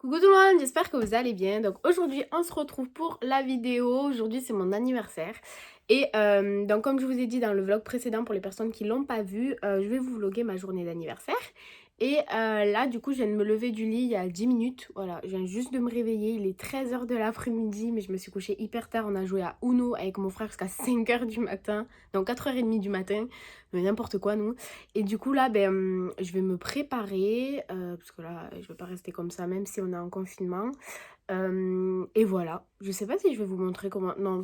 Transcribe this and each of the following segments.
Coucou tout le monde, j'espère que vous allez bien. Donc aujourd'hui on se retrouve pour la vidéo. Aujourd'hui c'est mon anniversaire. Et donc comme je vous ai dit dans le vlog précédent pour les personnes qui l'ont pas vu, je vais vous vlogger ma journée d'anniversaire. Et là du coup je viens de me lever du lit il y a 10 minutes. Voilà, je viens juste de me réveiller. Il est 13 h de l'après-midi mais je me suis couchée hyper tard. On a joué à Uno avec mon frère jusqu'à 5 h du matin. Donc 4 h 30 du matin. Mais n'importe quoi nous. Et du coup là je vais me préparer parce que là je vais pas rester comme ça même si on est en confinement. Et voilà, je sais pas si je vais vous montrer comment... Non,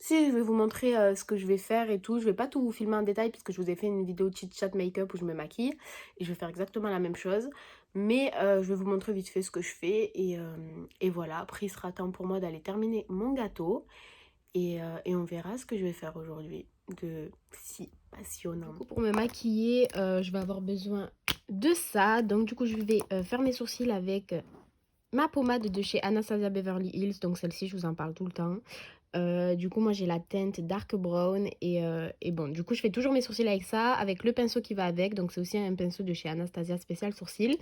si je vais vous montrer ce que je vais faire et tout. Je vais pas tout vous filmer en détail puisque je vous ai fait une vidéo chit chat make-up où je me maquille. Et je vais faire exactement la même chose. Mais je vais vous montrer vite fait ce que je fais. Et voilà, après il sera temps pour moi d'aller terminer mon gâteau. Et on verra ce que je vais faire aujourd'hui de si passionnant. Du coup, pour me maquiller, je vais avoir besoin de ça. Donc du coup, je vais faire mes sourcils avec ma pommade de chez Anastasia Beverly Hills. Donc celle-ci, je vous en parle tout le temps. Du coup, moi, j'ai la teinte dark brown. Et bon, du coup, je fais toujours mes sourcils avec ça, avec le pinceau qui va avec. Donc, c'est aussi un pinceau de chez Anastasia spécial sourcils.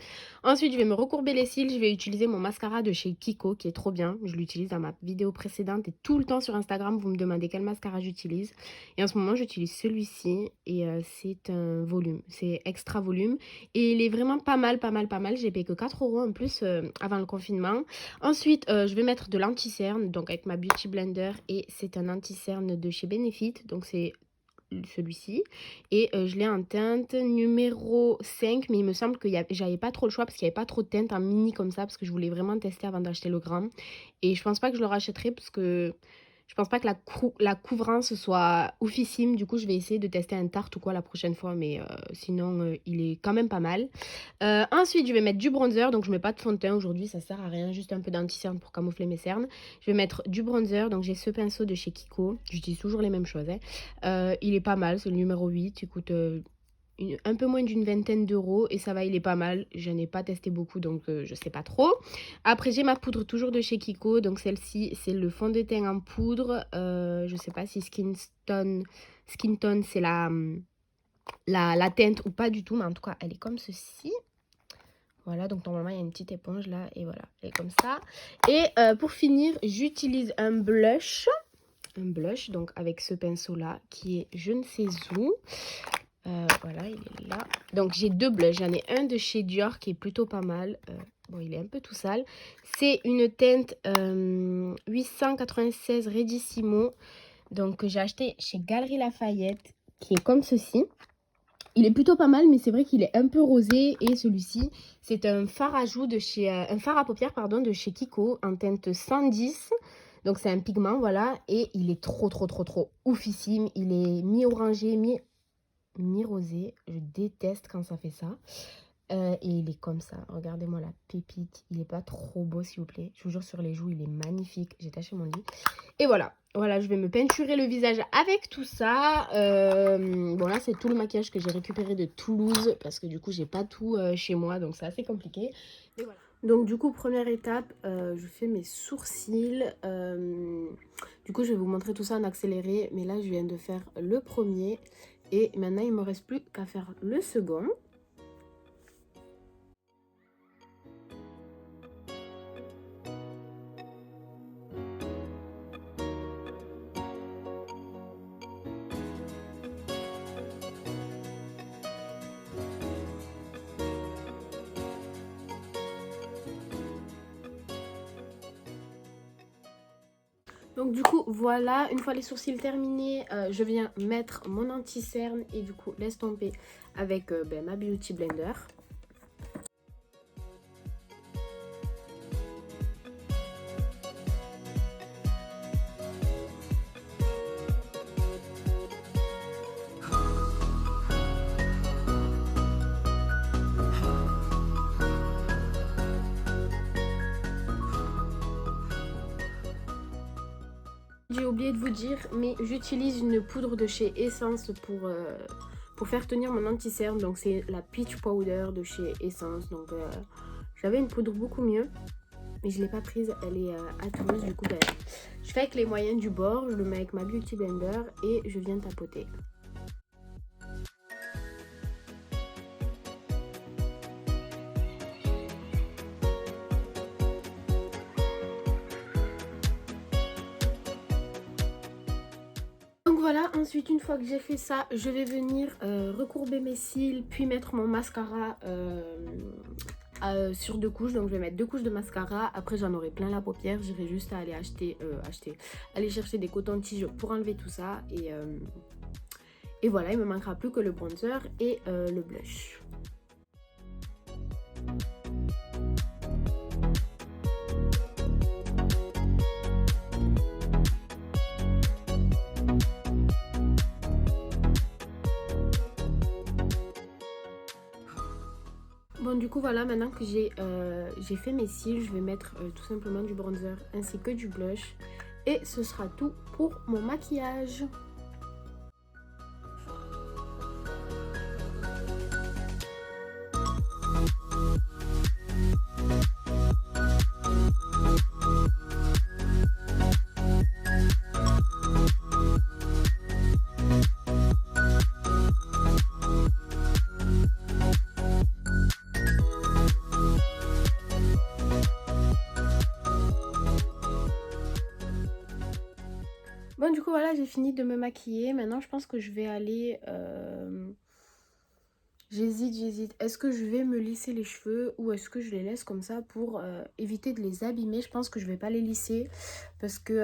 Ensuite, je vais me recourber les cils. Je vais utiliser mon mascara de chez Kiko, qui est trop bien. Je l'utilise dans ma vidéo précédente. Et tout le temps sur Instagram, vous me demandez quel mascara j'utilise. Et en ce moment, j'utilise celui-ci. Et c'est un volume. C'est extra volume. Et il est vraiment pas mal, pas mal, pas mal. J'ai payé que 4 € en plus avant le confinement. Ensuite, je vais mettre de l'anti-cerne, donc avec ma Beauty Blender. Et c'est un anti-cerne de chez Benefit, donc c'est celui-ci. Et je l'ai en teinte numéro 5, mais il me semble que j'avais pas trop le choix parce qu'il n'y avait pas trop de teinte en mini comme ça, parce que je voulais vraiment tester avant d'acheter le grand. Et je pense pas que je le rachèterai parce que je pense pas que la couvrance soit oufissime. Du coup, je vais essayer de tester un Tarte ou quoi la prochaine fois, mais sinon, il est quand même pas mal. Ensuite, je vais mettre du bronzer. Donc, je mets pas de fond de teint aujourd'hui, ça sert à rien. Juste un peu d'anti-cerne pour camoufler mes cernes. Je vais mettre du bronzer. Donc, j'ai ce pinceau de chez Kiko. J'utilise toujours les mêmes choses, hein. Il est pas mal, c'est le numéro 8. Il coûte un peu moins d'une vingtaine d'euros. Et ça va, il est pas mal. Je n'ai pas testé beaucoup, donc je sais pas trop. Après, j'ai ma poudre toujours de chez Kiko. Donc, celle-ci, c'est le fond de teint en poudre. Je sais pas si Skin Tone, c'est la teinte ou pas du tout. Mais en tout cas, elle est comme ceci. Voilà, donc normalement, il y a une petite éponge là. Et voilà, elle est comme ça. Et pour finir, j'utilise un blush. Donc avec ce pinceau là qui est je ne sais où. Voilà, il est là. Donc j'ai deux blushs. J'en ai un de chez Dior qui est plutôt pas mal. Bon, il est un peu tout sale. C'est une teinte 896 Redissimo. Donc que j'ai acheté chez Galeries Lafayette, qui est comme ceci. Il est plutôt pas mal, mais c'est vrai qu'il est un peu rosé. Et celui-ci, c'est un fard à joues de chez un fard à paupières pardon de chez Kiko en teinte 110. Donc c'est un pigment, voilà, et il est trop oufissime. Il est mi-orangé, mi-rosé. Je déteste quand ça fait ça. Et il est comme ça. Regardez-moi la pépite. Il est pas trop beau, s'il vous plaît. Je vous jure, sur les joues, il est magnifique. J'ai taché mon lit. Et voilà. Voilà, je vais me peinturer le visage avec tout ça. Bon, là, c'est tout le maquillage que j'ai récupéré de Toulouse. Parce que du coup, j'ai pas tout chez moi. Donc, c'est assez compliqué. Et voilà. Donc, du coup, première étape, je fais mes sourcils. Du coup, je vais vous montrer tout ça en accéléré. Mais là, je viens de faire le premier. Et maintenant, il me reste plus qu'à faire le second. Donc du coup voilà, une fois les sourcils terminés, je viens mettre mon anti-cerne et du coup l'estomper avec ma Beauty Blender. J'ai oublié de vous dire, mais j'utilise une poudre de chez Essence pour faire tenir mon anti-cerne. Donc c'est la Peach Powder de chez Essence. Donc j'avais une poudre beaucoup mieux, mais je ne l'ai pas prise. Elle est à Toulouse. Du coup, je fais avec les moyens du bord. Je le mets avec ma Beauty Blender et je viens tapoter. voilà, ensuite une fois que j'ai fait ça, je vais venir recourber mes cils, puis mettre mon mascara sur 2 couches. Donc je vais mettre 2 couches de mascara. Après j'en aurai plein la paupière. J'irai juste à aller aller chercher des cotons-tiges pour enlever tout ça. Et voilà, il me manquera plus que le bronzer et le blush. Bon, du coup voilà, maintenant que j'ai fait mes cils, je vais mettre tout simplement du bronzer ainsi que du blush. Et ce sera tout pour mon maquillage. Bon, du coup, voilà, j'ai fini de me maquiller. Maintenant, je pense que je vais aller... J'hésite. Est-ce que je vais me lisser les cheveux ou est-ce que je les laisse comme ça pour éviter de les abîmer? Je pense que je vais pas les lisser parce que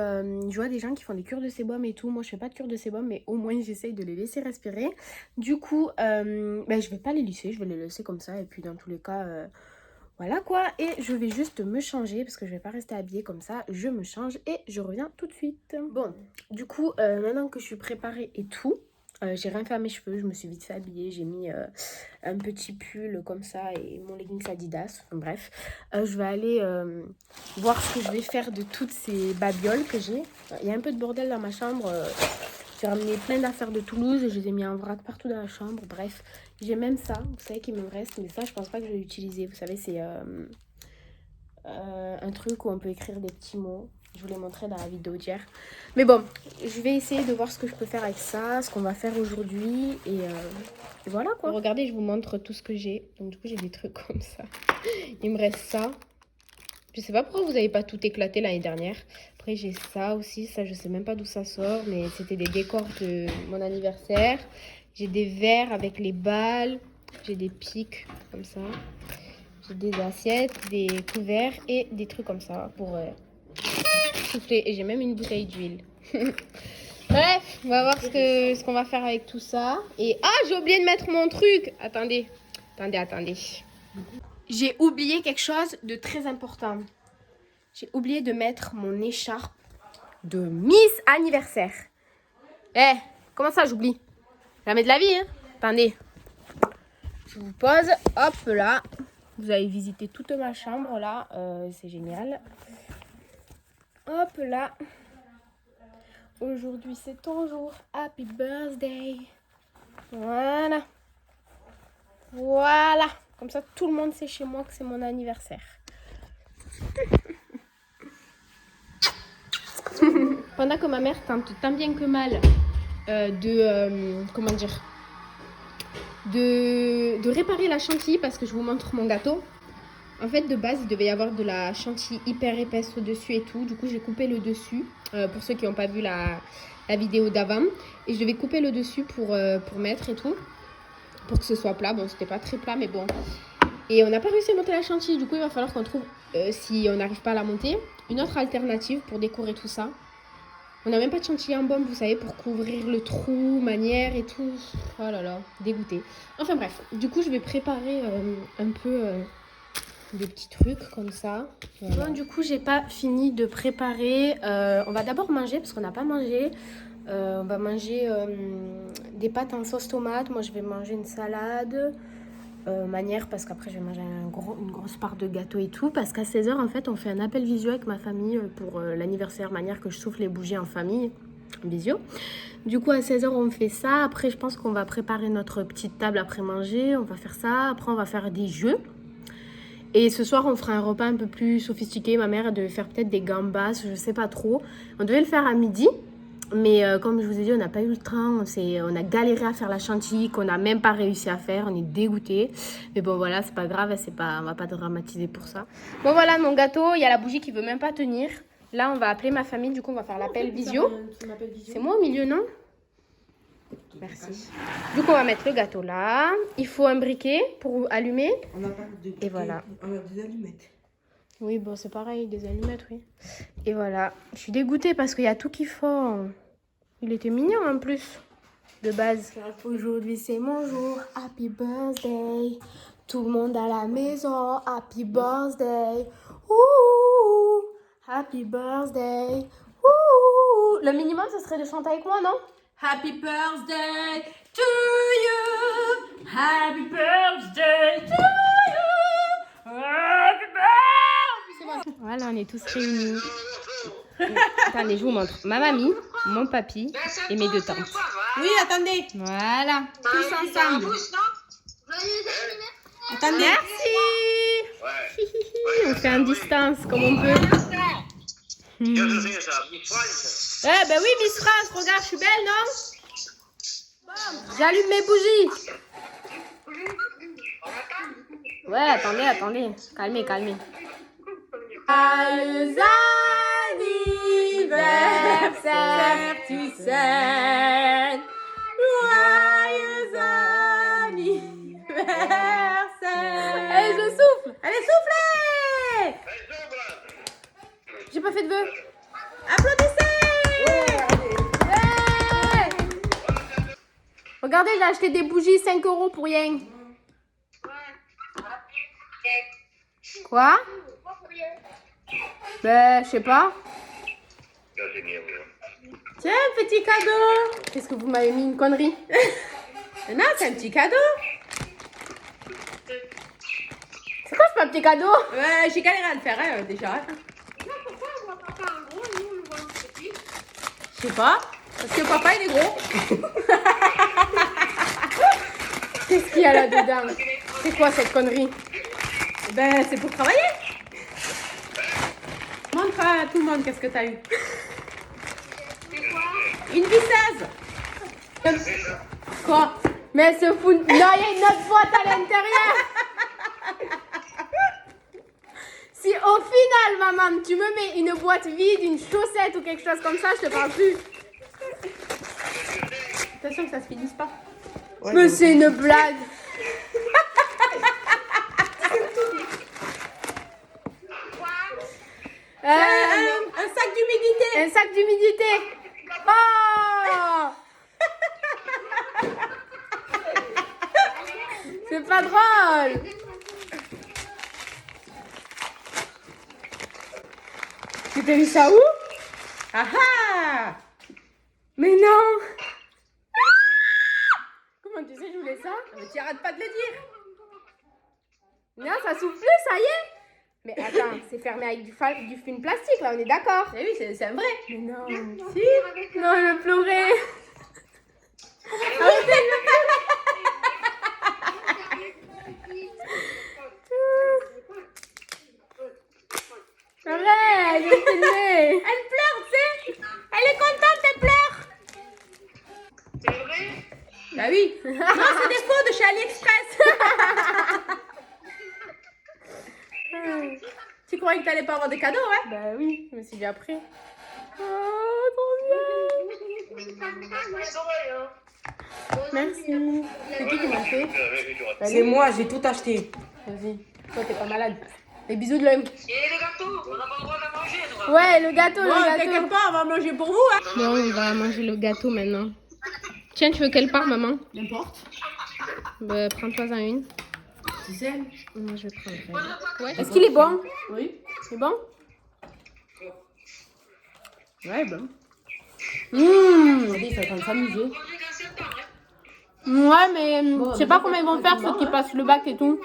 je vois des gens qui font des cures de sébum et tout. Moi, je fais pas de cure de sébum, mais au moins, j'essaye de les laisser respirer. Du coup, je vais pas les lisser. Je vais les laisser comme ça. Et puis, dans tous les cas... voilà quoi, et je vais juste me changer parce que je vais pas rester habillée comme ça. Je me change et je reviens tout de suite. Bon, du coup, maintenant que je suis préparée et tout, j'ai rien fait à mes cheveux. Je me suis vite fait habiller. J'ai mis un petit pull comme ça et mon leggings Adidas. Enfin, bref, je vais aller voir ce que je vais faire de toutes ces babioles que j'ai. Il y a un peu de bordel dans ma chambre. J'ai ramené plein d'affaires de Toulouse et je les ai mis en vrac partout dans la chambre. Bref, j'ai même ça, vous savez qu'il me reste, mais ça je pense pas que je vais l'utiliser. Vous savez, c'est un truc où on peut écrire des petits mots. Je vous l'ai montré dans la vidéo d'hier. Mais bon, je vais essayer de voir ce que je peux faire avec ça, ce qu'on va faire aujourd'hui. Et voilà quoi. Regardez, je vous montre tout ce que j'ai. Donc du coup, j'ai des trucs comme ça. Il me reste ça. Je sais pas pourquoi vous n'avez pas tout éclaté l'année dernière. Après, j'ai ça aussi. Ça, je sais même pas d'où ça sort. Mais c'était des décors de mon anniversaire. J'ai des verres avec les balles. J'ai des pics comme ça. J'ai des assiettes, des couverts et des trucs comme ça pour souffler. Et j'ai même une bouteille d'huile. Bref, on va voir ce qu'on va faire avec tout ça. Et j'ai oublié de mettre mon truc. Attendez. J'ai oublié quelque chose de très important. J'ai oublié de mettre mon écharpe de Miss Anniversaire. Comment ça j'oublie? Jamais de la vie, hein. Attendez. Je vous pose. Hop là. Vous avez visité toute ma chambre là. C'est génial. Hop là. Aujourd'hui c'est ton jour. Happy birthday. Voilà. Comme ça, tout le monde sait chez moi que c'est mon anniversaire. Pendant que ma mère tente tant bien que mal de réparer la chantilly, parce que je vous montre mon gâteau. En fait, de base, il devait y avoir de la chantilly hyper épaisse au-dessus et tout. Du coup, j'ai coupé le dessus, pour ceux qui n'ont pas vu la vidéo d'avant. Et je devais couper le dessus pour mettre et tout, pour que ce soit plat. Bon, c'était pas très plat, mais bon. Et on n'a pas réussi à monter la chantilly. Du coup, il va falloir qu'on trouve, si on n'arrive pas à la monter, une autre alternative pour décorer tout ça. On n'a même pas de chantilly en bombe, vous savez, pour couvrir le trou, manière et tout. Oh là là, dégoûté. Enfin bref, du coup, je vais préparer un peu des petits trucs comme ça. Voilà. Bon, du coup, j'ai pas fini de préparer. On va d'abord manger, parce qu'on n'a pas mangé. On va manger des pâtes en sauce tomate. Moi, je vais manger une salade. Manière, parce qu'après, je vais manger une grosse part de gâteau et tout. Parce qu'à 16h, en fait, on fait un appel visio avec ma famille pour l'anniversaire. Manière que je souffle les bougies en famille. Visio. Du coup, à 16h, on fait ça. Après, je pense qu'on va préparer notre petite table après manger. On va faire ça. Après, on va faire des jeux. Et ce soir, on fera un repas un peu plus sophistiqué. Ma mère, elle devait faire peut-être des gambas, je sais pas trop. On devait le faire à midi. Mais comme je vous ai dit, on n'a pas eu le temps. On a galéré à faire la chantilly qu'on n'a même pas réussi à faire. On est dégoûtés. Mais bon, voilà, c'est pas grave. On va pas dramatiser pour ça. Bon, voilà mon gâteau. Il y a la bougie qui veut même pas tenir. Là, on va appeler ma famille. Du coup, on va faire l'appel visio. C'est moi au milieu, non? Merci. Du coup, on va mettre le gâteau là. Il faut un briquet pour allumer. On n'a pas de briquet. Et voilà. On a des allumettes. Oui, bon, c'est pareil, des allumettes, oui. Et voilà. Je suis dégoûtée parce qu'il y a tout qui fond. Il était mignon en plus, de base. Aujourd'hui, c'est mon jour. Happy birthday. Tout le monde à la maison. Happy birthday. Ouh, happy birthday. Ouh. Le minimum, ce serait de chanter avec moi, non? Happy birthday to you. Happy birthday to you. Happy birthday. Voilà, on est tous réunis. Attendez, je vous montre. Ma mamie, mon papy et mes deux tantes. Oui, attendez. Voilà, tous ensemble. Attendez. Merci. On fait en distance comme on peut. Eh ben oui, Miss France, regarde, je suis belle, non? J'allume mes bougies. Ouais, attendez. Calmez. Joyeux anniversaire, tu sais. Joyeux anniversaire. Allez, je souffle. Allez, soufflez. J'ai pas fait de vœux. Applaudissez. Ouais. Regardez, j'ai acheté des bougies 5 € pour rien. Quoi? Ben, je sais pas. Tiens, petit cadeau. Qu'est-ce que vous m'avez mis une connerie? Non, c'est un petit cadeau. C'est quoi ce petit cadeau? Ouais, j'ai galéré à le faire déjà. Je sais pas. Parce que papa, il est gros. Qu'est-ce qu'il y a là-dedans? C'est quoi cette connerie? Ben, c'est pour travailler. Montre à tout le monde qu'est-ce que t'as eu. Une visseuse. Quoi? Mais ce fou... Non, il y a une autre boîte à l'intérieur. Si au final, maman, tu me mets une boîte vide, une chaussette ou quelque chose comme ça, je te parle plus. Attention que ça se finisse pas. Ouais, mais c'est une blague. Un sac d'humidité. Un sac d'humidité. Oh. C'est pas drôle. Tu t'as vu ça où? Ah ah. Mais non. Comment tu sais que je voulais ça? Mais tu arrêtes pas de le dire. Non, ça souffle plus, ça y est. Mais attends, c'est fermé avec du film plastique, là, on est d'accord. Eh oui, c'est un vrai. Mais non. Si. Non, je vais pleurer. Arrête, je vais filmer. Elle pleure, tu sais. Elle est contente, elle pleure. C'est vrai? Bah oui. Non, c'est des faux de chez AliExpress. Tu croyais que t'allais pas avoir des cadeaux, ouais? Bah oui, je me suis dit après. Oh, trop bien. Merci. C'est qui m'a fait? C'est moi, j'ai tout acheté. Vas-y, toi t'es pas malade. Et bisous de l'homme. Et les gâteaux, on n'a pas le droit de manger, toi. Ouais, le gâteau, Bon, le gâteau. t'inquiète pas, on va manger pour vous, hein. Non, on va manger le gâteau maintenant. Tiens, tu veux quelle part, maman? N'importe. Bah, prends-toi-en une. Tu sais? Moi, je vais prendre. Ouais. Est-ce qu'il est bon? Oui. C'est bon? Ouais, bon. Mmh. Ça est en train de s'amuser. Ouais, mais je sais pas comment ils vont faire ceux qui passent le bac et tout.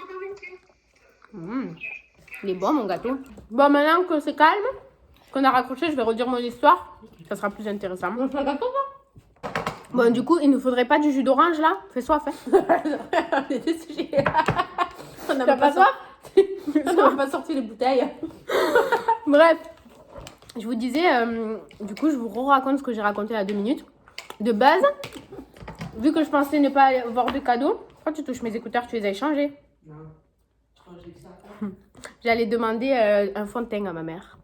Il est bon, mon gâteau. Bon, maintenant que c'est calme, qu'on a raccroché, je vais redire mon histoire. Ça sera plus intéressant. On fait un gâteau, Bon, du coup, il ne faudrait pas du jus d'orange là. Fais soif, hein. on était sujet. On T'as pas soif? On n'a pas sorti les bouteilles. Bref, je vous disais, du coup, je vous raconte ce que j'ai raconté à 2 minutes. De base, vu que je pensais ne pas avoir de cadeau, quand tu touches mes écouteurs, tu les as échangés. Non, je crois que j'ai vu ça. J'allais demander un fond de teint à ma mère.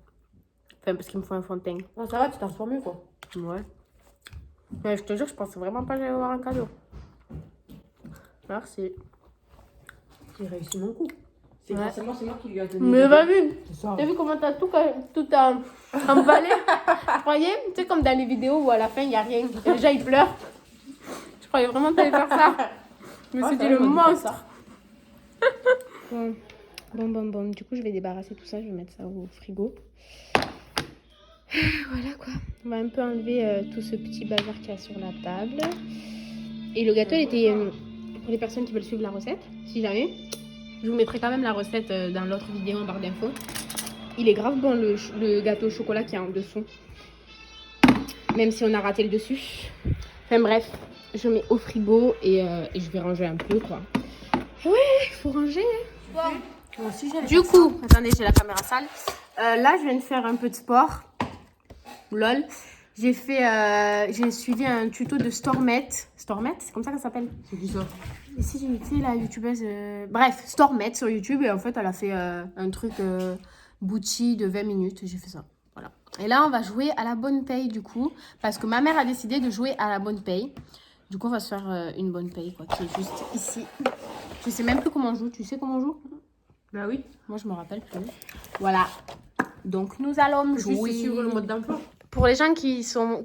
Enfin, parce qu'il me faut un fond de teint. Non, ça va, tu t'en sors mieux, quoi. Ouais. Ouais, je te jure, je pensais vraiment pas que j'allais avoir un cadeau. Merci. J'ai réussi mon coup. C'est Ouais. forcément c'est moi qui lui a donné. Mais vas-y, C'est ça. t'as vu comment t'as tout emballé? Je croyais, tu sais, comme dans les vidéos où à la fin il n'y a rien. Et déjà il pleure. Je croyais vraiment que t'allais faire ça. Je me suis dit le monstre. Bon. Du coup, je vais débarrasser tout ça. Je vais mettre ça au frigo. Voilà quoi. On va un peu enlever tout ce petit bazar qu'il y a sur la table. Et le gâteau, il était pour les personnes qui veulent suivre la recette, si jamais. Je vous mettrai quand même la recette dans l'autre vidéo en barre d'infos. Il est grave bon le gâteau au chocolat qui est en dessous. Même si on a raté le dessus. Enfin bref, je mets au frigo et je vais ranger un peu quoi. Ouais, il faut ranger. Bon. Moi aussi, j'allais Du faire coup, attendez, j'ai la caméra sale. Là, je viens de faire un peu de sport. Lol. J'ai suivi un tuto de Stormette. Stormette, c'est comme ça qu'elle s'appelle? C'est qui ça? Et si j'ai été la youtubeuse. Bref, Stormette sur YouTube. Et en fait, elle a fait un truc Bucci de 20 minutes. J'ai fait ça. Voilà. Et là, on va jouer à la bonne paye du coup. Parce que ma mère a décidé de jouer à la bonne paye. Du coup, on va se faire une bonne paye, quoi, qui est juste ici. Je sais même plus comment on joue. Tu sais comment on joue? Bah oui. Moi, je me rappelle plus. Voilà. Donc, nous allons jouer. Juste suivre le mode d'emploi. Pour les gens qui sont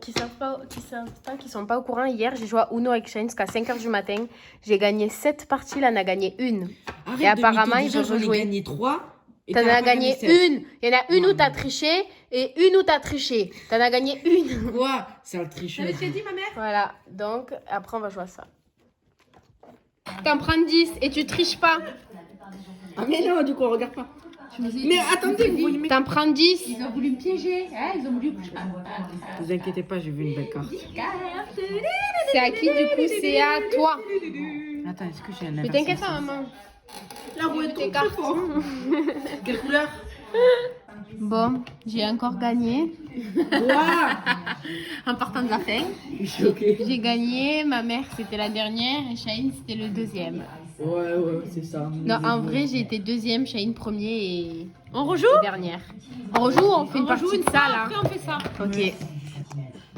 pas au courant, hier, j'ai joué à Uno avec Shane jusqu'à 5h du matin. J'ai gagné 7 parties, là, on a gagné une. Arrête Et apparemment, il veut j'en ai rejouer. gagné 3. T'en as gagné une. Il y en a une où t'as triché et une où t'as triché. T'en as gagné une. Quoi? C'est un tricheur. T'avais dit, ma mère? Voilà. Donc, après, on va jouer à ça. T'en prends 10 et tu triches pas. Ah mais non, du coup, on regarde pas. Mais attendez, vous voyez... T'en prends 10. Ils ont voulu me piéger. Hein, ils ont voulu. Vous inquiétez pas, j'ai vu une belle carte. C'est à qui, du coup? C'est à toi. Attends, est-ce que j'ai un Mais inverse? t'inquiète pas, maman. La roue est Tes trop cartes. fort. Quelle couleur? Bon, j'ai encore gagné. Ouah. En partant de la fin. Je suis choquée. J'ai gagné, ma mère c'était la dernière et Shahine c'était le deuxième. Ouais, c'est ça. Non, en vrai j'ai été deuxième, Shahine premier et On rejoue? dernière. On rejoue ou on fait une partie de ça là? Après, on fait ça. Ok.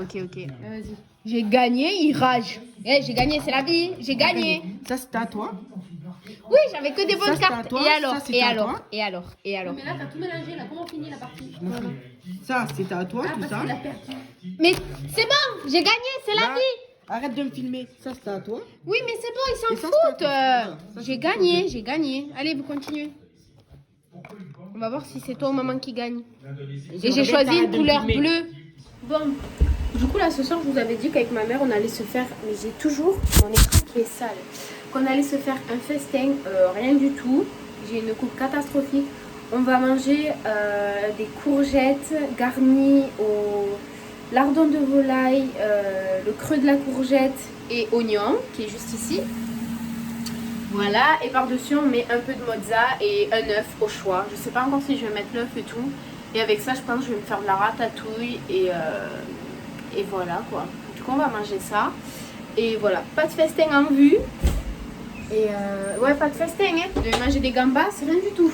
Ok. Vas-y. J'ai gagné, il rage. J'ai gagné, c'est la vie, j'ai gagné. Ça, c'était à toi? Oui, j'avais que des bonnes c'était à cartes. toi, Et alors, ça, c'était à toi. et alors. Mais là, t'as tout mélangé. Là, comment on finit la partie? Ça, c'était à toi, tout Parce ça? qu'il a perdu. Mais c'est bon, j'ai gagné, c'est la Là, vie. arrête de me filmer. Ça, c'était à toi? Oui, mais c'est bon, ils s'en Et ça, foutent. c'est à toi. Ça, J'ai gagné. Allez, vous continuez. On va voir si c'est toi ou maman qui gagne. Et j'ai choisi une couleur bleue. Bon, du coup, là, ce soir, je vous avais dit qu'avec ma mère, on allait se faire... Mais j'ai toujours mon écran qui est sale. Qu'on allait se faire un festin, rien du tout. J'ai une coupe catastrophique. On va manger des courgettes garnies au lardon de volaille, le creux de la courgette et oignon, qui est juste ici. Voilà, et par-dessus, on met un peu de mozza et un œuf au choix. Je sais pas encore si je vais mettre l'œuf et tout. Et avec ça, je pense que je vais me faire de la ratatouille et voilà quoi. Du coup, on va manger ça. Et voilà, pas de festin en vue. Et ouais, pas de festin, hein. Je vais manger des gambas, c'est rien du tout.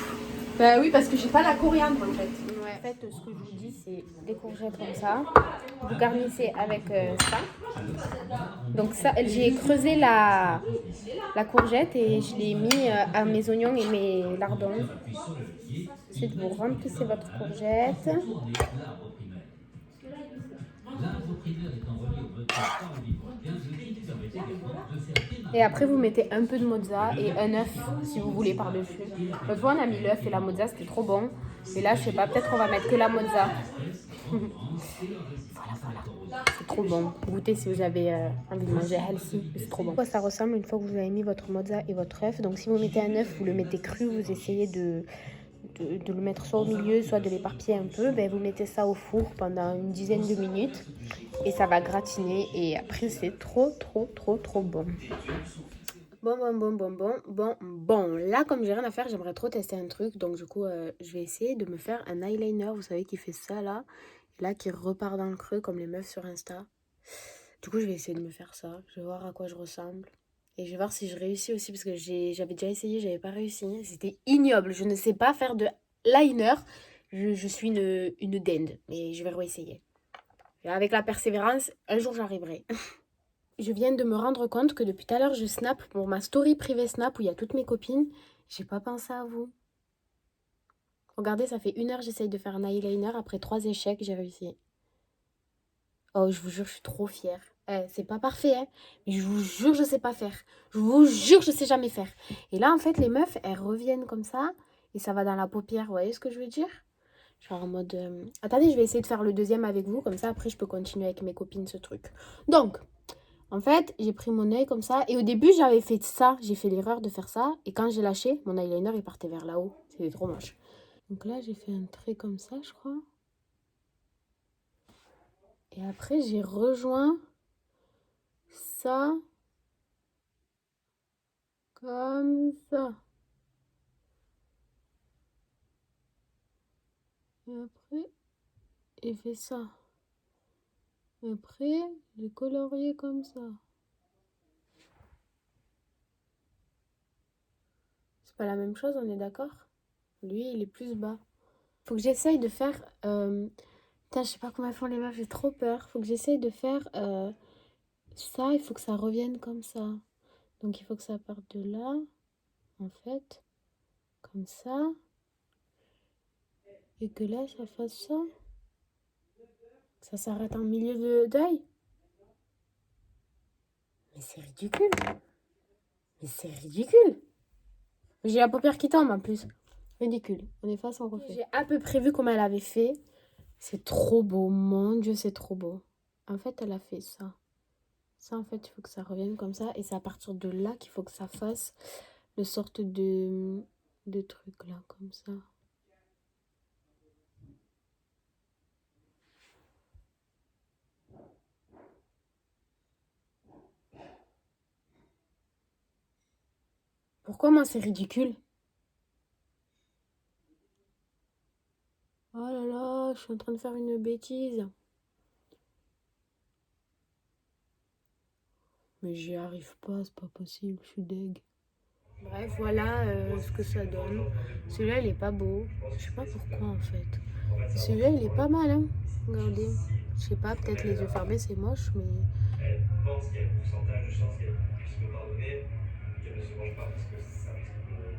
Bah oui, parce que j'ai pas la coriandre en fait. Ouais. En fait, ce que je vous dis, c'est des courgettes comme ça. Vous garnissez avec ça. Donc ça, j'ai creusé la courgette et je l'ai mis à mes oignons et mes lardons. Ensuite, vous remplissez votre courgette. Et après, vous mettez un peu de mozza et un œuf si vous voulez par-dessus. L'autre fois, on a mis l'œuf et la mozza, c'était trop bon. Et là, je sais pas, peut-être qu'on va mettre que la mozza. Voilà. C'est trop bon. Goûtez si vous avez envie de manger healthy. C'est trop bon. Ça ressemble une fois que vous avez mis votre mozza et votre œuf. Donc, si vous mettez un œuf, vous le mettez cru, vous essayez de le mettre soit au milieu, soit de l'éparpiller un peu. Ben, vous mettez ça au four pendant une dizaine de minutes. Et ça va gratiner. Et après, c'est trop bon. Bon, là, comme j'ai rien à faire, j'aimerais trop tester un truc. Donc, du coup, je vais essayer de me faire un eyeliner. Vous savez, qui fait ça, là. Et là, qui repart dans le creux, comme les meufs sur Insta. Du coup, je vais essayer de me faire ça. Je vais voir à quoi je ressemble. Et je vais voir si je réussis aussi, parce que j'avais déjà essayé, j'avais pas réussi. C'était ignoble. Je ne sais pas faire de liner. Je suis une dinde. Mais je vais réessayer. Et avec la persévérance, un jour j'arriverai. Je viens de me rendre compte que depuis tout à l'heure, je snap pour ma story privée Snap où il y a toutes mes copines. J'ai pas pensé à vous. Regardez, ça fait 1 heure, j'essaye de faire un eyeliner. Après 3 échecs, j'ai réussi. Oh, je vous jure, je suis trop fière. C'est pas parfait, hein, mais je vous jure, je sais pas faire. Je vous jure, je sais jamais faire. Et là, en fait, les meufs, elles reviennent comme ça et ça va dans la paupière. Vous voyez ce que je veux dire? Genre en mode... Attendez, je vais essayer de faire le deuxième avec vous. Comme ça, après, je peux continuer avec mes copines ce truc. Donc, en fait, j'ai pris mon œil comme ça. Et au début, j'avais fait ça. J'ai fait l'erreur de faire ça. Et quand j'ai lâché, mon eyeliner, il partait vers là-haut. C'était trop moche. Donc là, j'ai fait un trait comme ça, je crois. Et après, j'ai rejoint ça comme ça. Et après, j'ai fait ça. Et après, j'ai colorié comme ça. C'est pas la même chose, on est d'accord? Lui, il est plus bas. Faut que j'essaye de faire... Putain, je sais pas comment font les meufs, j'ai trop peur. Faut que j'essaye de faire ça, il faut que ça revienne comme ça. Donc il faut que ça parte de là, en fait, comme ça. Et que là, ça fasse ça. Ça s'arrête en milieu d'œil. Mais c'est ridicule. Mais c'est ridicule. J'ai la paupière qui tombe en plus. Ridicule. On est face, on refait. J'ai à peu près vu comment elle avait fait. C'est trop beau. Mon Dieu, c'est trop beau. En fait, elle a fait ça. Ça, en fait, il faut que ça revienne comme ça. Et c'est à partir de là qu'il faut que ça fasse le sorte de truc là, comme ça. Pourquoi moi c'est ridicule? Oh là là, je suis en train de faire une bêtise. Mais j'y arrive pas, c'est pas possible, je suis deg. Bref, voilà ce que ça donne. Celui-là, il est pas beau. Je sais pas pourquoi en fait. Celui-là, il est pas mal, hein. Regardez. Je sais pas, peut-être les yeux fermés, c'est moche, mais... Elle pense qu'il y a un pourcentage de chances qu'elle puisse me pardonner, qu'elle ne se venge pas parce que ça risque de briser.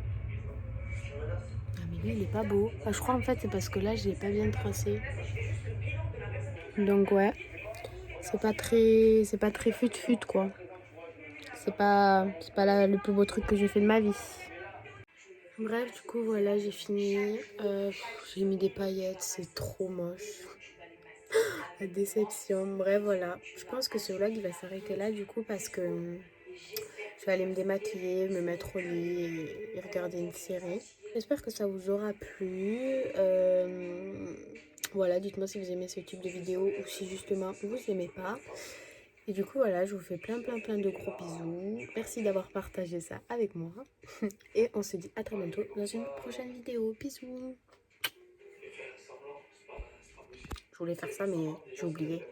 Ah, mais lui, il est pas beau. Enfin, je crois en fait, c'est parce que là, je l'ai pas bien tracé. Donc, ouais. C'est pas très fut-fut, quoi. C'est pas le plus beau truc que j'ai fait de ma vie. Bref, du coup, voilà, j'ai fini. J'ai mis des paillettes, c'est trop moche. La déception. Bref, voilà. Je pense que ce vlog, il va s'arrêter là, du coup, parce que je vais aller me démaquiller, me mettre au lit et regarder une série. J'espère que ça vous aura plu. Voilà, dites-moi si vous aimez ce type de vidéo ou si justement vous aimez pas. Et du coup, voilà, je vous fais plein de gros bisous. Merci d'avoir partagé ça avec moi. Et on se dit à très bientôt dans une prochaine vidéo. Bisous. Je voulais faire ça, mais j'ai oublié.